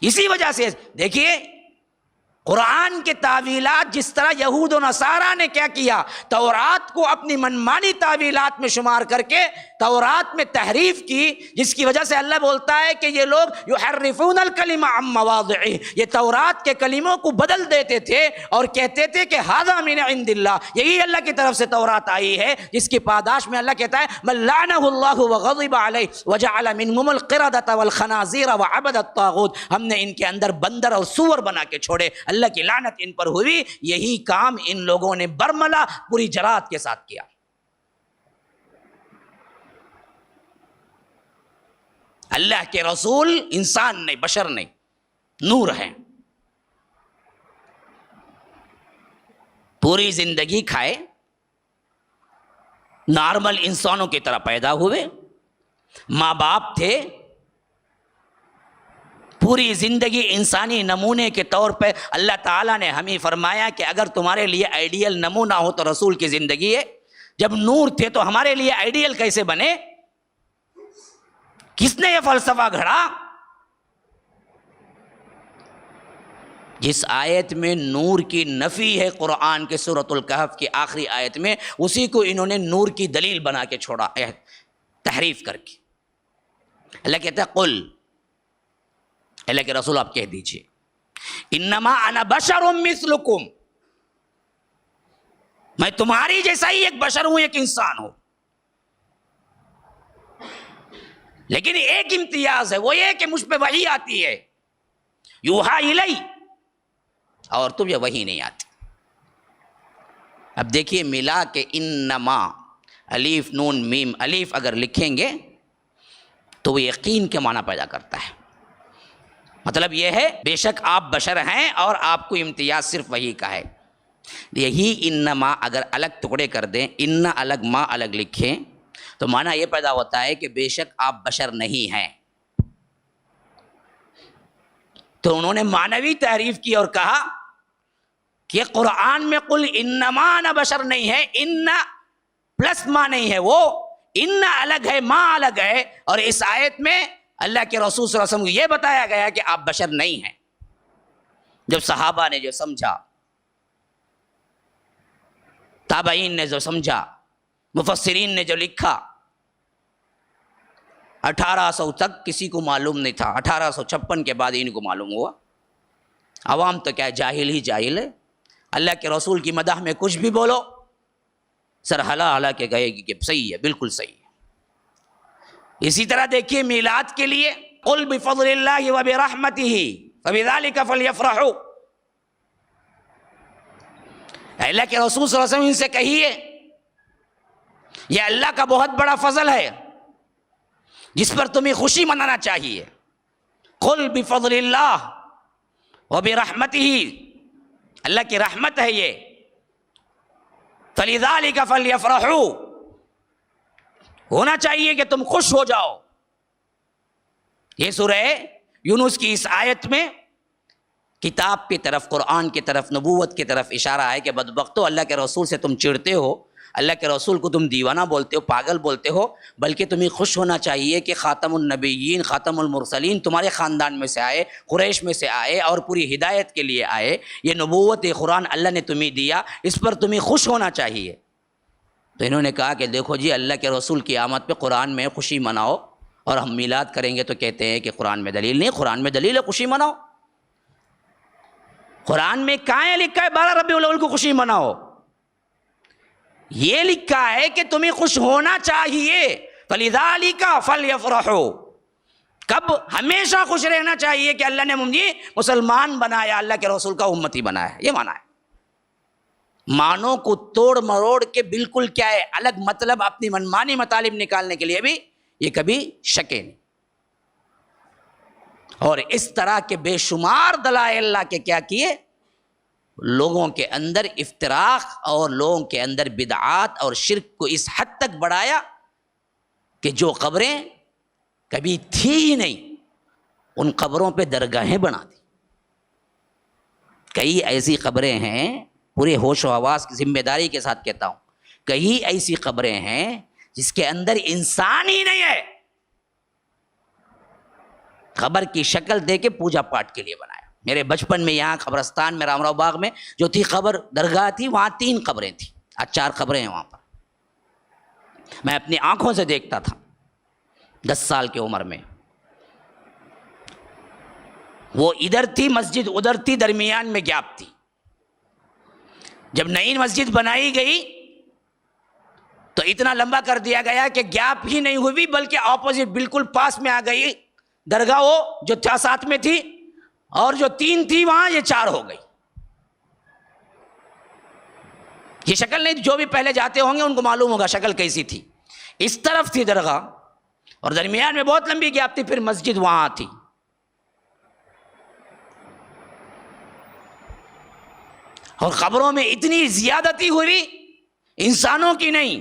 اسی وجہ سے دیکھیے قرآن کے تعویلات جس طرح یہود و نصارہ نے کیا کیا، تورات کو اپنی منمانی تعویلات میں شمار کر کے تورات میں تحریف کی، جس کی وجہ سے اللہ بولتا ہے کہ یہ لوگ یحرفون الکلم عن مواضعہ، یہ تورات کے کلموں کو بدل دیتے تھے اور کہتے تھے کہ ھذا من عند اللہ، یہی اللہ کی طرف سے تورات آئی ہے، جس کی پاداش میں اللہ کہتا ہے من لعنہ اللہ وغضب علیہ وجعل منہم القردۃ والخنازیر وعبد الطاغوت، ہم نے ان کے اندر بندر اور سور بنا کے چھوڑے، اللہ کی لعنت ان پر ہوئی۔ یہی کام ان لوگوں نے برملا پوری جرات کے ساتھ کیا۔ اللہ کے رسول انسان نہیں، بشر نہیں، نور ہیں، پوری زندگی کھائے، نارمل انسانوں کی طرح پیدا ہوئے، ماں باپ تھے، پوری زندگی انسانی نمونے کے طور پہ اللہ تعالیٰ نے ہمیں فرمایا کہ اگر تمہارے لیے آئیڈیل نمونہ ہو تو رسول کی زندگی ہے۔ جب نور تھے تو ہمارے لیے آئیڈیل کیسے بنے؟ کس نے یہ فلسفہ گھڑا؟ جس آیت میں نور کی نفی ہے قرآن کے سورۃ الکہف کی آخری آیت میں، اسی کو انہوں نے نور کی دلیل بنا کے چھوڑا تحریف کر کے۔ اللہ کہتا ہے قل، اللہ کے رسول آپ کہہ دیجئے انما انا بشر مثلکم، میں تمہاری جیسا ہی ایک بشر ہوں، ایک انسان ہوں، لیکن ایک امتیاز ہے، وہ یہ کہ مجھ پہ وحی آتی ہے، یوحا الی، اور تم یہ وحی نہیں آتی۔ اب دیکھیے ملا کہ انما، الف نون میم الف اگر لکھیں گے تو وہ یقین کے معنی پیدا کرتا ہے۔ مطلب یہ ہے بے شک آپ بشر ہیں اور آپ کو امتیاز صرف وحی کا ہے۔ یہی انما اگر الگ ٹکڑے کر دیں، ان الگ ما الگ لکھیں تو معنی یہ پیدا ہوتا ہے کہ بے شک آپ بشر نہیں ہیں۔ تو انہوں نے معنوی تعریف کی اور کہا کہ قرآن میں قل انما انا بشر نہیں ہے، ان پلس ما نہیں ہے، وہ ان الگ ہے، ما الگ ہے، اور اس آیت میں اللہ کے رسول صلی اللہ علیہ وسلم کو یہ بتایا گیا کہ آپ بشر نہیں ہیں۔ جب صحابہ نے جو سمجھا، تابعین نے جو سمجھا، مفسرین نے جو لکھا، 1800 تک کسی کو معلوم نہیں تھا، 1856 کے بعد ان کو معلوم ہوا۔ عوام تو کیا جاہل ہی جاہل ہے، اللہ کے رسول کی مدح میں کچھ بھی بولو سر ہلا ہلا کے گئے گی کہ صحیح ہے، بالکل صحیح ہے۔ اسی طرح دیکھیے میلاد کے لیے قل بفضل اللہ وبرحمتہ فبذلک فلیفرحوا، اللہ کے رسول صلی اللہ علیہ وسلم ان سے کہیے یہ اللہ کا بہت بڑا فضل ہے جس پر تمہیں خوشی منانا چاہیے۔ قل بفضل اللہ وبرحمتہ، اللہ کی رحمت ہے یہ، فلذلک فلیفرحوا، ہونا چاہیے کہ تم خوش ہو جاؤ۔ یہ سورہ یونس کی اس آیت میں کتاب کی طرف، قرآن کی طرف، نبوت کی طرف اشارہ ہے کہ بدبختو، اللہ کے رسول سے تم چڑھتے ہو، اللہ کے رسول کو تم دیوانہ بولتے ہو، پاگل بولتے ہو، بلکہ تمہیں خوش ہونا چاہیے کہ خاتم النبیین، خاتم المرسلین تمہارے خاندان میں سے آئے، قریش میں سے آئے اور پوری ہدایت کے لیے آئے۔ یہ نبوت قرآن اللہ نے تمہیں دیا، اس پر تمہیں خوش ہونا چاہیے۔ تو انہوں نے کہا کہ دیکھو جی، اللہ کے رسول کی آمد پہ قرآن میں خوشی مناؤ، اور ہم میلاد کریں گے تو کہتے ہیں کہ قرآن میں دلیل نہیں۔ قرآن میں دلیل ہے خوشی مناؤ، قرآن میں کہاں ہے لکھا ہے 12 ربیع الاول کو خوشی مناؤ؟ یہ لکھا ہے کہ تمہیں خوش ہونا چاہیے، فَلِذَلِكَ فَلْيَفْرَحُوا، کب؟ ہمیشہ خوش رہنا چاہیے کہ اللہ نے مجھے مسلمان بنایا، اللہ کے رسول کا امتی بنایا، یہ معنی ہے۔ معنوں کو توڑ مروڑ کے بالکل کیا ہے الگ مطلب اپنی منمانی مطالب نکالنے کے لیے بھی یہ کبھی شکے نہیں۔ اور اس طرح کے بے شمار دلائل اللہ کے کیا کیے، لوگوں کے اندر افتراق اور لوگوں کے اندر بدعات اور شرک کو اس حد تک بڑھایا کہ جو قبریں کبھی تھی ہی نہیں ان قبروں پہ درگاہیں بنا دی۔ کئی ایسی قبریں ہیں، پورے ہوش و حواس کی ذمہ داری کے ساتھ کہتا ہوں، کئی ایسی قبریں ہیں جس کے اندر انسان ہی نہیں ہے، قبر کی شکل دے کے پوجا پاٹ کے لیے بنایا۔ میرے بچپن میں یہاں قبرستان میں رامراؤ باغ میں جو تھی قبر درگاہ تھی، وہاں 3 قبریں تھیں، آج 4 قبریں ہیں وہاں پر۔ میں اپنی آنکھوں سے دیکھتا تھا 10 سال کی عمر میں۔ وہ ادھر تھی مسجد، ادھر تھی، درمیان میں گیپ تھی۔ جب نئی مسجد بنائی گئی تو اتنا لمبا کر دیا گیا کہ گیپ ہی نہیں ہوئی بلکہ اپوزٹ بالکل پاس میں آ گئی درگاہ، وہ جو تھا ساتھ میں تھی، اور جو 3 تھی وہاں یہ 4 ہو گئی۔ یہ شکل نہیں، جو بھی پہلے جاتے ہوں گے ان کو معلوم ہوگا شکل کیسی تھی۔ اس طرف تھی درگاہ اور درمیان میں بہت لمبی گیپ تھی، پھر مسجد وہاں تھی۔ اور قبروں میں اتنی زیادتی ہوئی، انسانوں کی نہیں،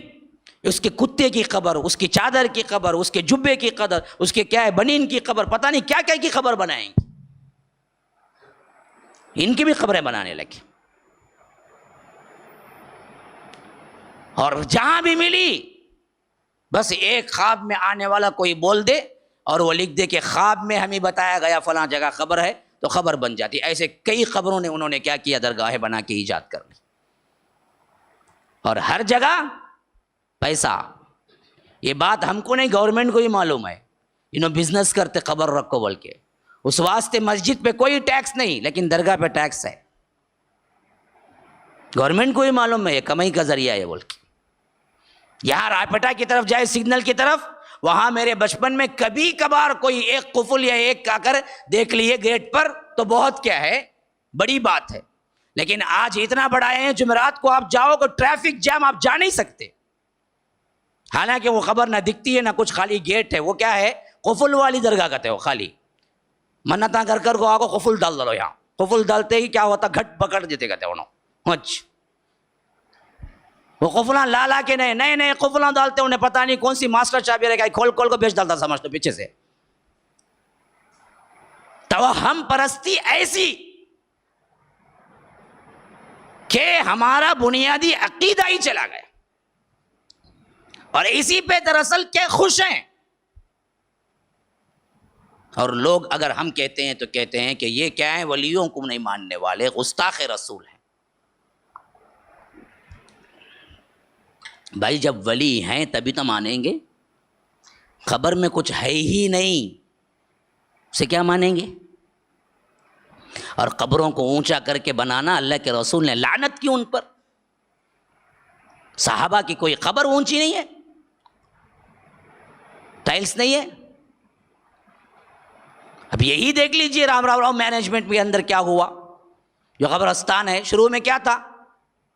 اس کے کتے کی قبر، اس کی چادر کی قبر، اس کے جبے کی قبر، اس کے کیا ہے بنین کی قبر، پتہ نہیں کیا کیا کی قبر بنائیں گے۔ ان کی بھی قبریں بنانے لگے، اور جہاں بھی ملی بس ایک خواب میں آنے والا کوئی بول دے اور وہ لکھ دے کہ خواب میں ہمیں بتایا گیا فلاں جگہ قبر ہے، تو خبر بن جاتی۔ ایسے کئی خبروں نے انہوں نے کیا کیا، درگاہیں بنا کے ایجاد کر لی، اور ہر جگہ پیسہ۔ یہ بات ہم کو نہیں، گورنمنٹ کو ہی معلوم ہے، انہوں بزنس کرتے قبر رکھو بول کے۔ اس واسطے مسجد پہ کوئی ٹیکس نہیں، لیکن درگاہ پہ ٹیکس ہے۔ گورنمنٹ کو ہی معلوم ہے یہ کمائی کا ذریعہ ہے بول کے۔ یہاں رائپٹا کی طرف جائے سگنل کی طرف، وہاں میرے بچپن میں کبھی کبھار کوئی ایک قفل یا ایک آ کر دیکھ لیے گیٹ پر تو بہت کیا ہے، بڑی بات ہے۔ لیکن آج اتنا بڑھائے ہیں، جمعرات کو آپ جاؤ گے ٹریفک جام، آپ جا نہیں سکتے، حالانکہ وہ خبر نہ دکھتی ہے نہ کچھ، خالی گیٹ ہے۔ وہ کیا ہے، قفل والی درگاہ کہتے ہو، خالی منتاں کر کر کو آگو قفل ڈال دو۔ یہاں قفل ڈالتے ہی کیا ہوتا، گھٹ پکڑ دیتے کہتے انہوں۔ اچھا، وہ قفلاں لا لا کے نئے نئے قفلاں ڈالتے، انہیں پتہ نہیں کون سی ماسٹر چابی رکھا ہے، کھول کھول کو بیچ ڈالتا سمجھتے پیچھے سے۔ توہم پرستی ایسی کہ ہمارا بنیادی عقیدہ ہی چلا گیا، اور اسی پہ دراصل کیا خوش ہیں۔ اور لوگ اگر ہم کہتے ہیں تو کہتے ہیں کہ یہ کیا ہے، ولیوں کو نہیں ماننے والے، گستاخ رسول ہیں۔ بھائی جب ولی ہیں تبھی تو مانیں گے، خبر میں کچھ ہے ہی نہیں، اسے کیا مانیں گے؟ اور قبروں کو اونچا کر کے بنانا، اللہ کے رسول نے لعنت کی ان پر۔ صحابہ کی کوئی قبر اونچی نہیں ہے، ٹائلز نہیں ہے۔ اب یہی دیکھ لیجئے رامراؤ مینجمنٹ کے اندر کیا ہوا۔ جو قبرستان ہے، شروع میں کیا تھا،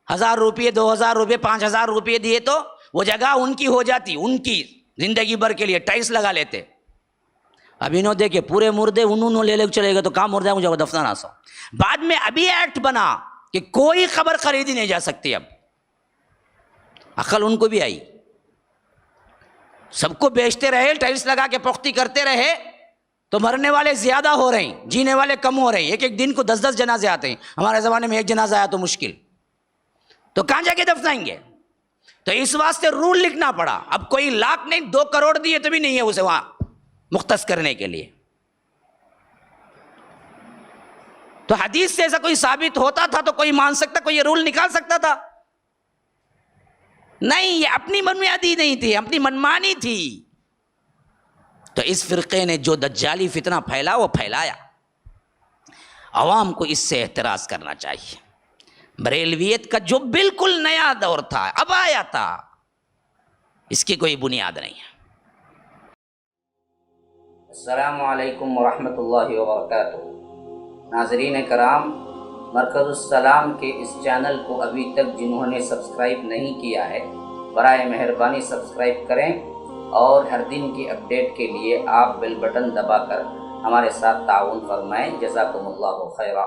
1000 روپئے 2000 روپئے 5000 روپئے دیے تو وہ جگہ ان کی ہو جاتی، ان کی زندگی بھر کے لیے ٹائلز لگا لیتے۔ اب انہوں دیکھے پورے مردے انہوں لے چلے گا تو کام مردہ مجھے دفنانا سو۔ بعد میں ابھی ایکٹ بنا کہ کوئی خبر خریدی نہیں جا سکتی، اب عقل ان کو بھی آئی، سب کو بیچتے رہے، ٹائلز لگا کے پختہ کرتے رہے تو مرنے والے زیادہ ہو رہے ہیں، جینے والے کم ہو رہے ہیں۔ ایک دن کو 10 جنازے آتے ہیں، ہمارے زمانے میں 1 جنازہ آیا تو مشکل، تو کہاں جا کے دفنائیں گے؟ تو اس واسطے رول لکھنا پڑا۔ اب کوئی لاکھ نہیں 2 کروڑ دیے تو بھی نہیں ہے اسے وہاں مختص کرنے کے لیے۔ تو حدیث سے ایسا کوئی ثابت ہوتا تھا تو کوئی مان سکتا، کوئی یہ رول نکال سکتا تھا؟ نہیں، یہ اپنی بنیادی نہیں تھی، اپنی منمانی تھی۔ تو اس فرقے نے جو دجالی فتنہ پھیلا وہ پھیلایا، عوام کو اس سے احتراز کرنا چاہیے۔ بریلویت کا جو بالکل نیا دور تھا، اب آیا تھا، اس کی کوئی بنیاد نہیں ہے۔ السلام علیکم ورحمۃ اللہ وبرکاتہ۔ ناظرین کرام، مرکز السلام کے اس چینل کو ابھی تک جنہوں نے سبسکرائب نہیں کیا ہے، برائے مہربانی سبسکرائب کریں، اور ہر دن کی اپڈیٹ کے لیے آپ بیل بٹن دبا کر ہمارے ساتھ تعاون فرمائیں۔ جزاکم اللہ خیرا۔